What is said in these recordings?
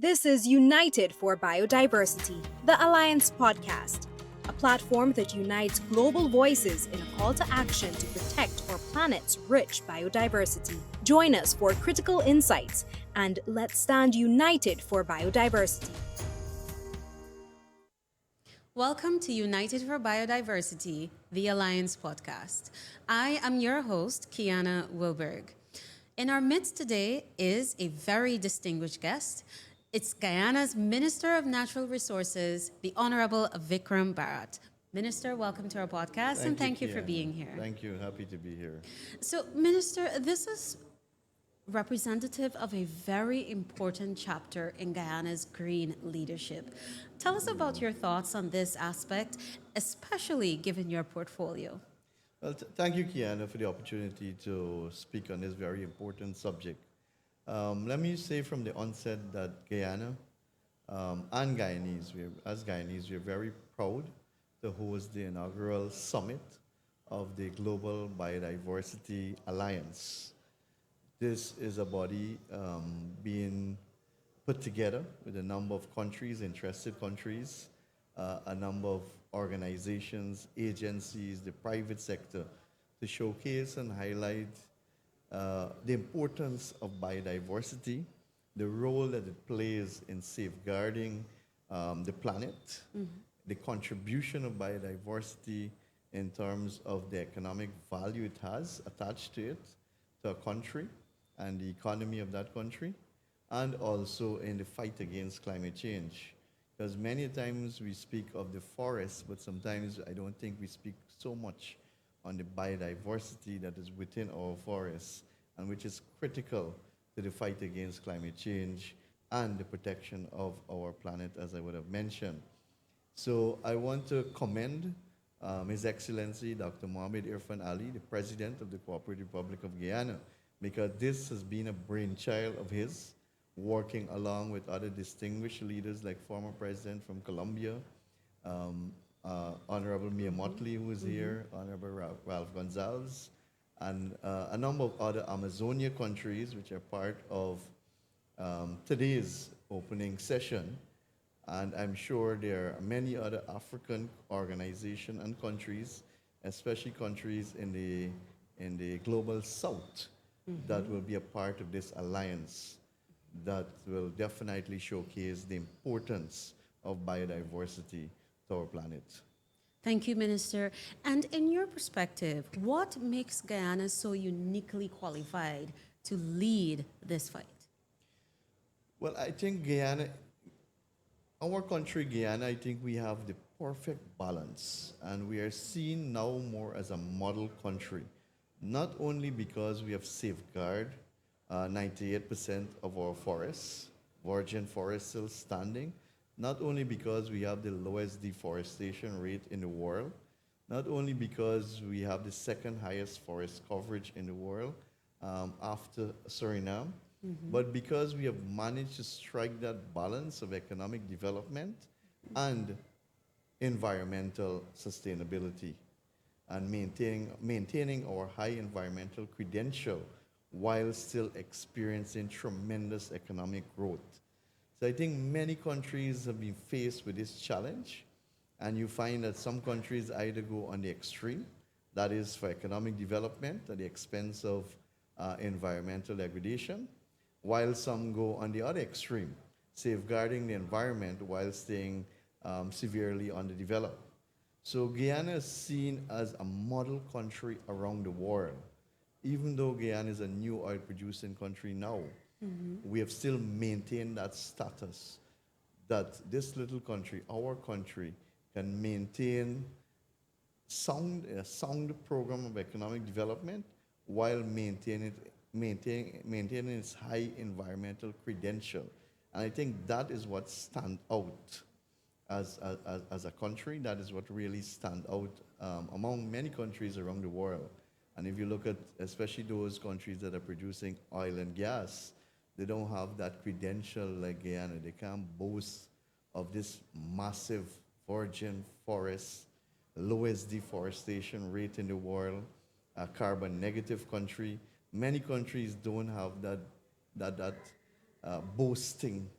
This is United for Biodiversity, the Alliance podcast, a platform that unites global voices in a call to action to protect our planet's rich biodiversity. Join us for critical insights and let's stand united for biodiversity. Welcome to United for Biodiversity, the Alliance podcast. I am your host, Kiana Wilberg. In our midst today is a very distinguished guest. It's Guyana's Minister of Natural Resources, the Honorable Vickram Bharrat. Minister, welcome to our podcast and thank you for Kiana. being here. Thank you. Happy to be here. So, Minister, this is representative of a very important chapter in Guyana's green leadership. Tell us about your thoughts on this aspect, especially given your portfolio. Well, thank you, Kiana, for the opportunity to speak on this very important subject. Let me say from the onset that Guyana and Guyanese, as Guyanese, we're very proud to host the inaugural summit of the Global Biodiversity Alliance. This is a body being put together with a number of countries, interested countries, a number of organizations, agencies, the private sector, to showcase and highlight the importance of biodiversity, the role that it plays in safeguarding the planet, the contribution of biodiversity in terms of the economic value it has attached to it, to a country and the economy of that country, and also in the fight against climate change. Because many times we speak of the forest, but sometimes I don't think we speak so much on the biodiversity that is within our forests and which is critical to the fight against climate change and the protection of our planet, as I would have mentioned. So I want to commend His Excellency Dr. Mohamed Irfan Ali, the President of the Cooperative Republic of Guyana, because this has been a brainchild of his, working along with other distinguished leaders like former President from Colombia, Honorable Mia Motley, who is here, Honorable Ralph Gonzalez, and a number of other Amazonia countries which are part of today's opening session. And I'm sure there are many other African organizations and countries, especially countries in the global south, that will be a part of this alliance that will definitely showcase the importance of biodiversity to our planet. Thank you, Minister. And in your perspective, what makes Guyana so uniquely qualified to lead this fight? Well, I think Guyana, our country, Guyana, I think we have the perfect balance, and we are seen now more as a model country, not only because we have safeguarded 98% of our forests, virgin forests still standing, not only because we have the lowest deforestation rate in the world, not only because we have the second highest forest coverage in the world after Suriname, but because we have managed to strike that balance of economic development and environmental sustainability and maintaining our high environmental credential while still experiencing tremendous economic growth. So I think many countries have been faced with this challenge, and you find that some countries either go on the extreme, that is for economic development at the expense of environmental degradation, while some go on the other extreme, safeguarding the environment while staying severely underdeveloped. So Guyana is seen as a model country around the world. Even though Guyana is a new oil producing country now, we have still maintained that status that this little country, our country, can maintain a sound program of economic development while maintaining its high environmental credential. And I think that is what stands out as a country. That is what really stands out among many countries around the world. And if you look at especially those countries that are producing oil and gas, they don't have that credential like Guyana. They can't boast of this massive virgin forest, lowest deforestation rate in the world, a carbon negative country. Many countries don't have that boasting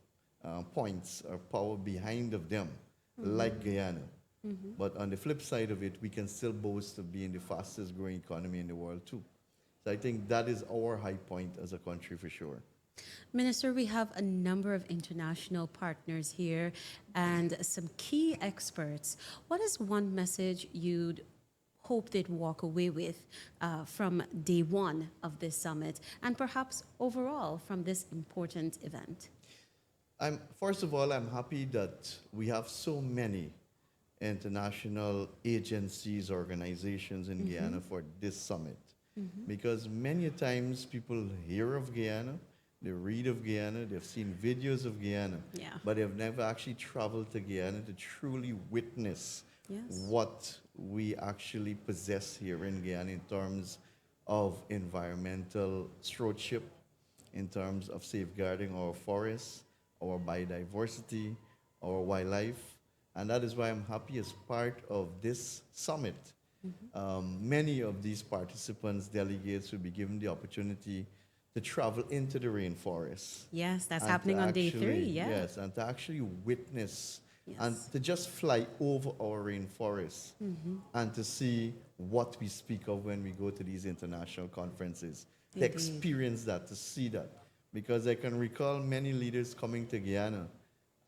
points or power behind of them, like Guyana. But on the flip side of it, we can still boast of being the fastest growing economy in the world too. So I think that is our high point as a country for sure. Minister, we have a number of international partners here and some key experts. What is one message you'd hope they'd walk away with from day one of this summit and perhaps overall from this important event? First of all, I'm happy that we have so many international agencies, organizations in Guyana for this summit. Because many times people hear of Guyana, they read of Guyana, they've seen videos of Guyana, but they've never actually traveled to Guyana to truly witness what we actually possess here in Guyana in terms of environmental stewardship, in terms of safeguarding our forests, our biodiversity, our wildlife. And that is why I'm happy as part of this summit. Many of these participants, delegates, will be given the opportunity to travel into the rainforest. Yes, that's and happening to on day actually- 3, yeah. Yes, and to actually witness and Yes. to just fly over our rainforest and to see what we speak of when we go to these international conferences. To Indeed. experience that, to see that. Because I can recall many leaders coming to Guyana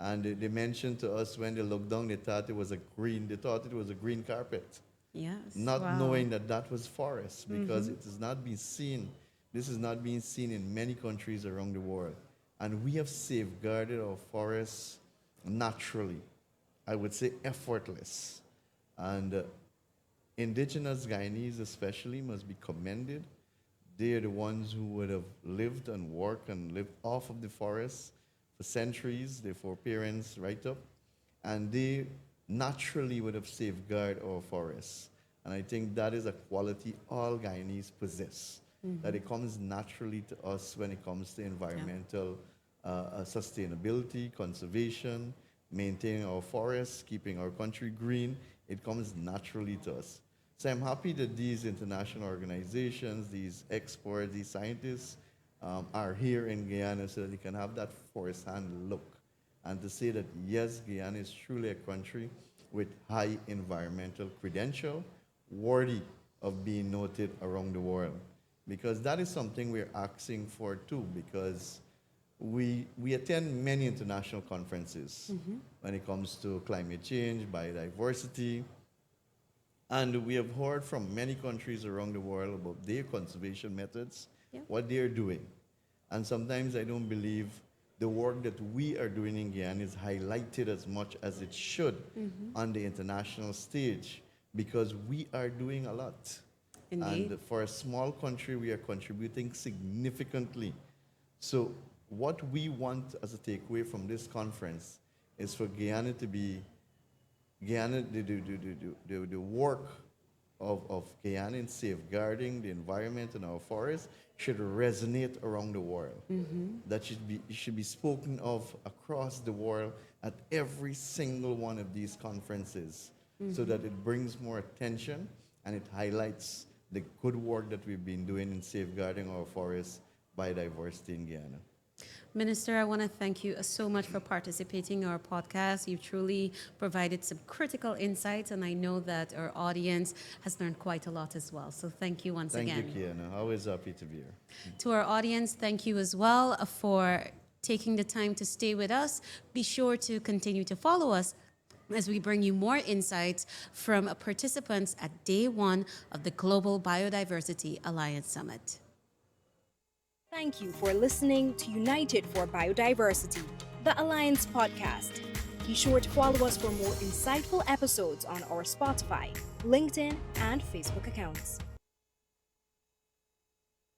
and they mentioned to us when they looked down, they thought it was a green carpet. Yes. Not Wow. knowing that that was forest because it has not been seen. This is not being seen in many countries around the world. And we have safeguarded our forests naturally. I would say effortless. And indigenous Guyanese especially must be commended. They are the ones who would have lived and worked and lived off of the forest for centuries, their foreparents right up. And they naturally would have safeguarded our forests. And I think that is a quality all Guyanese possess, that it comes naturally to us when it comes to environmental sustainability, conservation, maintaining our forests, keeping our country green. It comes naturally to us. So I'm happy that these international organizations, these experts, these scientists are here in Guyana so that they can have that first-hand look and to say that, yes, Guyana is truly a country with high environmental credential, worthy of being noted around the world. Because that is something we're asking for too, because we attend many international conferences when it comes to climate change, biodiversity, and we have heard from many countries around the world about their conservation methods, what they're doing. And sometimes I don't believe the work that we are doing in Guyana is highlighted as much as it should on the international stage, because we are doing a lot. Indeed. And for a small country, we are contributing significantly. So what we want as a takeaway from this conference is for Guyana to be, the work of Guyana in safeguarding the environment and our forests should resonate around the world. That it should be spoken of across the world at every single one of these conferences, so that it brings more attention and it highlights the good work that we've been doing in safeguarding our forests, biodiversity in Guyana. Minister, I want to thank you so much for participating in our podcast. You truly provided some critical insights, and I know that our audience has learned quite a lot as well. So thank you once again. Thank you, Kiana. Always happy to be here. To our audience, thank you as well for taking the time to stay with us. Be sure to continue to follow us as we bring you more insights from participants at day 1 of the Global Biodiversity Alliance Summit. Thank you for listening to United for Biodiversity, the Alliance podcast. Be sure to follow us for more insightful episodes on our Spotify, LinkedIn, and Facebook accounts.